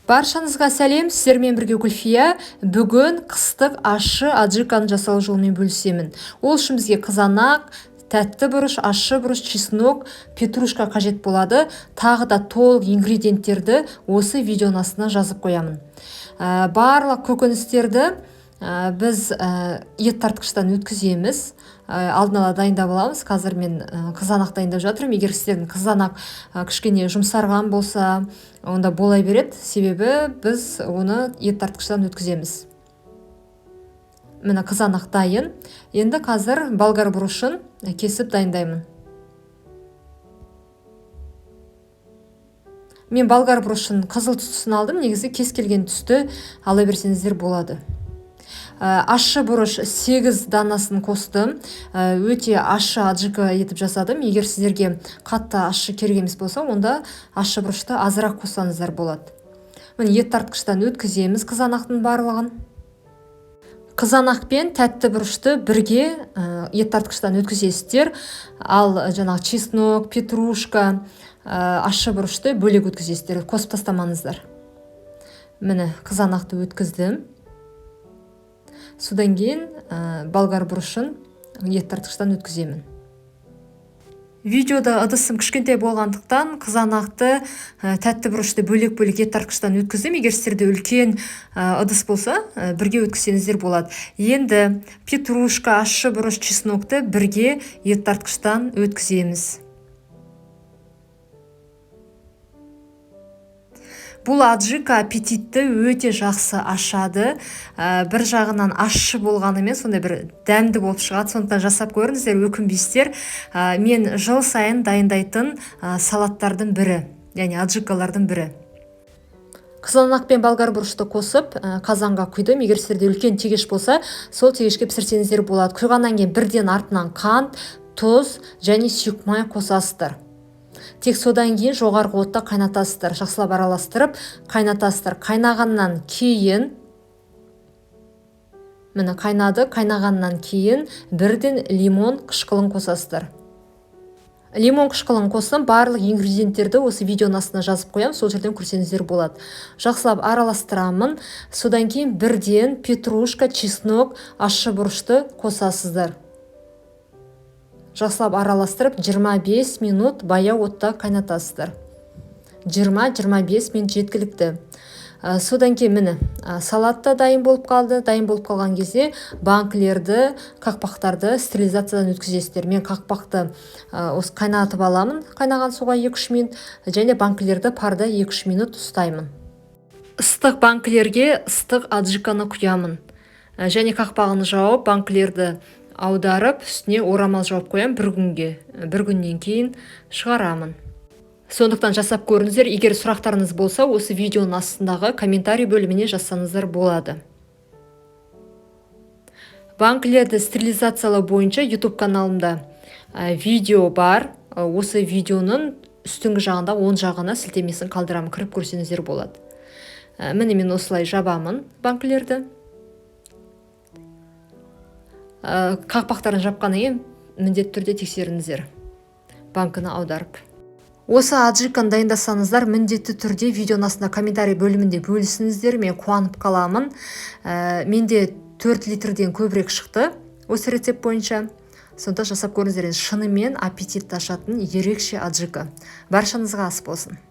Баршаңызға сәлем, сіздермен бірге Гүлфия. Бүгін қыстық ащы аджиканы жасау жолымен бөлісемін. Ол үшін бізге қызанақ, тәтті бұрыш, ащы бұрыш, чеснок, петрушка қажет болады. Тағы да толық ингредиенттерді осы видеоның астына жазып қоямын. Барлық көкөністерді біз ет тартқыштан өткіземіз. Алдын ала дайындап аламыз. Қазір мен қызанақ дайындап жатырмын. Егер сіздердің қызанақ кішкене жұмсарған болса, онда бола береді. Себебі біз оны ет тартқыштан өткіземіз. Міне қызанақ дайын. Енді қазір болгар бұрышын кесіп дайындаймын. Мен болгар бұрышын қызыл түстісін алдым. Негізі кез келген түсті ала берсеңіздер болады. Ащы бұрыш 8 данасын қостым. Өте ащы аджика етіп жасадым. Егер сіздерге қатты ащы керек емес болса, онда ащы бұрышты азырақ қоссаңыздар болады. Міне ет тартқыштан өткіземіз қызанақтың барлығын. Қызанақ пен тәтті бұрышты бірге ет тартқыштан өткізесіздер. Ал жаңағы чеснок, петрушка, ащы бұрышты бөлек өткізесіздер. Қосып тастамаңыздар. Міне қызанақты өткіздім. Содан кейін болгар бұрышын ет тартқыштан өткіземін. Видеода ыдысым кішкентай болғандықтан қызанақты, тәтті бұрышты бөлек-бөлек ет тартқыштан өткіздім. Егер сіздерде үлкен ыдыс болса, бірге өткізсеңіздер болады. Енді петрушка, ащы бұрыш, чеснокты бірге ет тартқыштан өткіземіз. Бұл аджика аппетитті өте жақсы ашады. Бір жағынан ащы болғанымен сондай бір дәмді болып шығады. Сондықтан жасап көріңіздер, өкінбейсіздер. Мен жыл сайын дайындайтын салаттардың бірі, яғни аджикалардың бірі. Қызанақ пен болгар бұрышты қосып, қазанға құйдым. Егер сіздерде үлкен тегеш болса, сол тегешке пісірсеңіздер болады. Құйғаннан кейін бірден артынан қант, тұз және сұйық май қосасыздар. Тек содан кейін жоғарғы отта қайнатасыздар. Жақсылап араластырып қайнатасыздар. Қайнағаннан кейін, міне қайнады, қайнағаннан кейін бірден лимон қышқылын қосасыздар. Лимон қышқылын қостым, барлық ингредиенттерді осы видеоның астына жазып қоямын, сол жерден көрсеңіздер болады. Жақсылап араластырамын. Содан кейін бірден петрушка, чеснок, ащы бұрышты қосасыздар. Жақсылап араластырып 25 минут баяу отта қайнатасыздар. 20-25 минут жеткілікті. Содан кейін міне салатта дайын болып қалды. Дайын болып қалған кезде банкілерді, қақпақтарды стерилизациядан өткізесіздер. Мен қақпақты осы қайнатып аламын, қайнаған суға 2-3 минут, және банкілерді парда 2-3 минут ұстаймын. Ыстық банкілерге ыстық аджиканы құямын. Және қақпағын жауып, банкілерді аударып, үстіне орамал жауып қоям бір күнге. Бір күннен кейін шығарамын. Сондықтан жасап көріңіздер. Егер сұрақтарыңыз болса, осы видеоның астындағы комментарий бөліміне жазсаңыздар болады. Банкілерді стерилизациялау бойынша YouTube каналымда видео бар. Осы видеоның үстіңгі жағында оң жағына сілтемесін қалдырамын, кіріп көрсеңіздер болады. Міне мен осылай жабамын банкілерді. Қақпақтарын жапқаннан кейін міндетті түрде тексеріңіздер, банкіні аударып. Осы аджиканы дайындасаңыздар, міндетті түрде видеоның астына комментарий бөлімінде бөлісіңіздер. Мен қуанып қаламын. Менде 4 литрден көбірек шықты осы рецепт бойынша. Сонда жасап көріңіздер. Шынымен аппетитті ашатын ерекше аджика. Баршаңызға ас болсын.